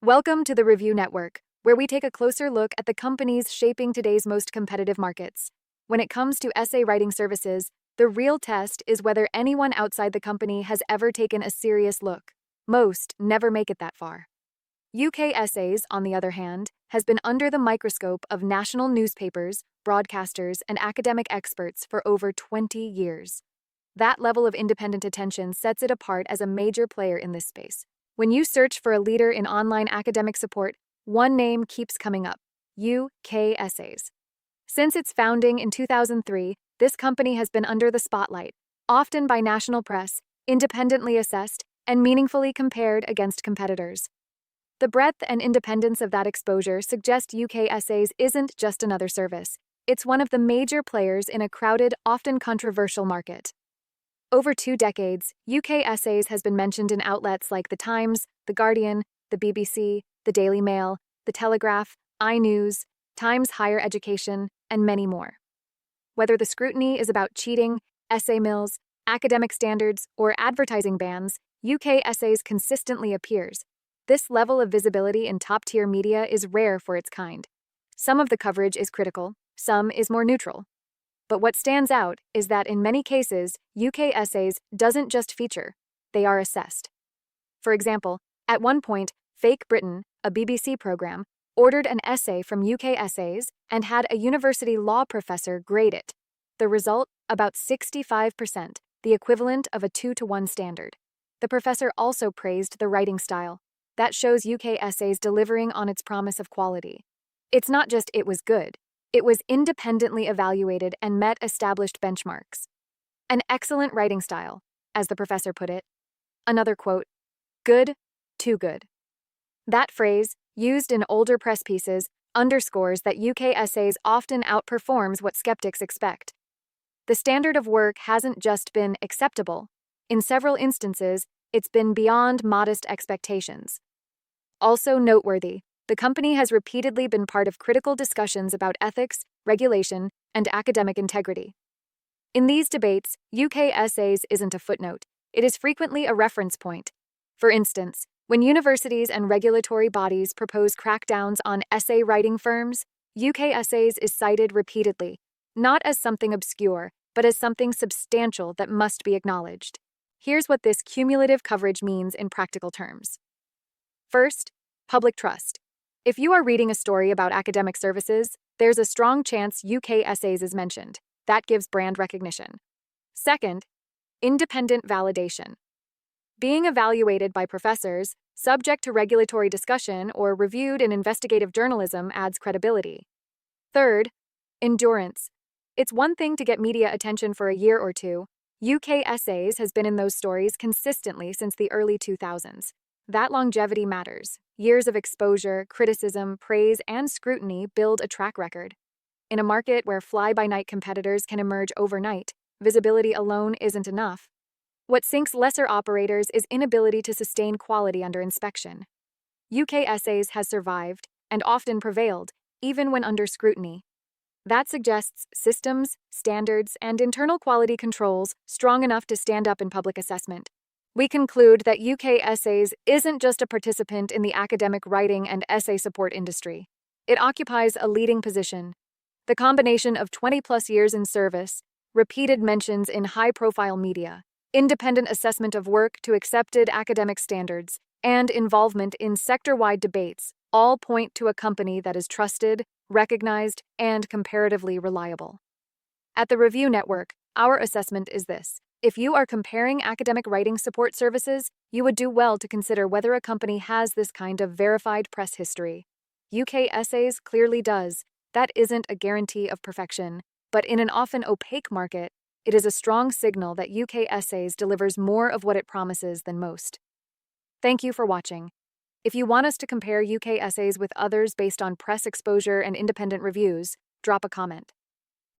Welcome to the Review Network, where we take a closer look at the companies shaping today's most competitive markets. When it comes to essay writing services, the real test is whether anyone outside the company has ever taken a serious look. Most never make it that far. UK Essays, on the other hand, has been under the microscope of national newspapers, broadcasters, and academic experts for over 20 years. That level of independent attention sets it apart as a major player in this space. When you search for a leader in online academic support, one name keeps coming up: UK Essays. Since its founding in 2003, this company has been under the spotlight, often by national press, independently assessed, and meaningfully compared against competitors. The breadth and independence of that exposure suggest UK Essays isn't just another service. It's one of the major players in a crowded, often controversial market. Over 2 decades, UK Essays has been mentioned in outlets like The Times, The Guardian, the BBC, the Daily Mail, the Telegraph, iNews, Times Higher Education, and many more. Whether the scrutiny is about cheating, essay mills, academic standards, or advertising bans, UK Essays consistently appears. This level of visibility in top-tier media is rare for its kind. Some of the coverage is critical, some is more neutral. But what stands out is that in many cases, UK Essays doesn't just feature, they are assessed. For example, at one point, Fake Britain, a BBC program, ordered an essay from UK Essays and had a university law professor grade it. The result, about 65%, the equivalent of a 2-to-1 standard. The professor also praised the writing style. That shows UK Essays delivering on its promise of quality. It's not just it was good. It was independently evaluated and met established benchmarks. An excellent writing style, as the professor put it. Another quote, good, too good. That phrase, used in older press pieces, underscores that UK Essays often outperforms what skeptics expect. The standard of work hasn't just been acceptable. In several instances, it's been beyond modest expectations. Also noteworthy, the company has repeatedly been part of critical discussions about ethics, regulation, and academic integrity. In these debates, UK Essays isn't a footnote. It is frequently a reference point. For instance, when universities and regulatory bodies propose crackdowns on essay writing firms, UK Essays is cited repeatedly, not as something obscure, but as something substantial that must be acknowledged. Here's what this cumulative coverage means in practical terms. First, public trust. If you are reading a story about academic services, there's a strong chance UK Essays is mentioned. That gives brand recognition. Second, independent validation. Being evaluated by professors, subject to regulatory discussion, or reviewed in investigative journalism adds credibility. Third, endurance. It's one thing to get media attention for a year or two. UK Essays has been in those stories consistently since the early 2000s. That longevity matters. Years of exposure, criticism, praise, and scrutiny build a track record. In a market where fly-by-night competitors can emerge overnight, visibility alone isn't enough. What sinks lesser operators is inability to sustain quality under inspection. UK Essays has survived, and often prevailed, even when under scrutiny. That suggests systems, standards, and internal quality controls strong enough to stand up in public assessment. We conclude that UK Essays isn't just a participant in the academic writing and essay support industry. It occupies a leading position. The combination of 20-plus years in service, repeated mentions in high-profile media, independent assessment of work to accepted academic standards, and involvement in sector-wide debates all point to a company that is trusted, recognized, and comparatively reliable. At the Review Network, our assessment is this. If you are comparing academic writing support services, you would do well to consider whether a company has this kind of verified press history. UK Essays clearly does. That isn't a guarantee of perfection, but in an often opaque market, it is a strong signal that UK Essays delivers more of what it promises than most. Thank you for watching. If you want us to compare UK Essays with others based on press exposure and independent reviews, drop a comment.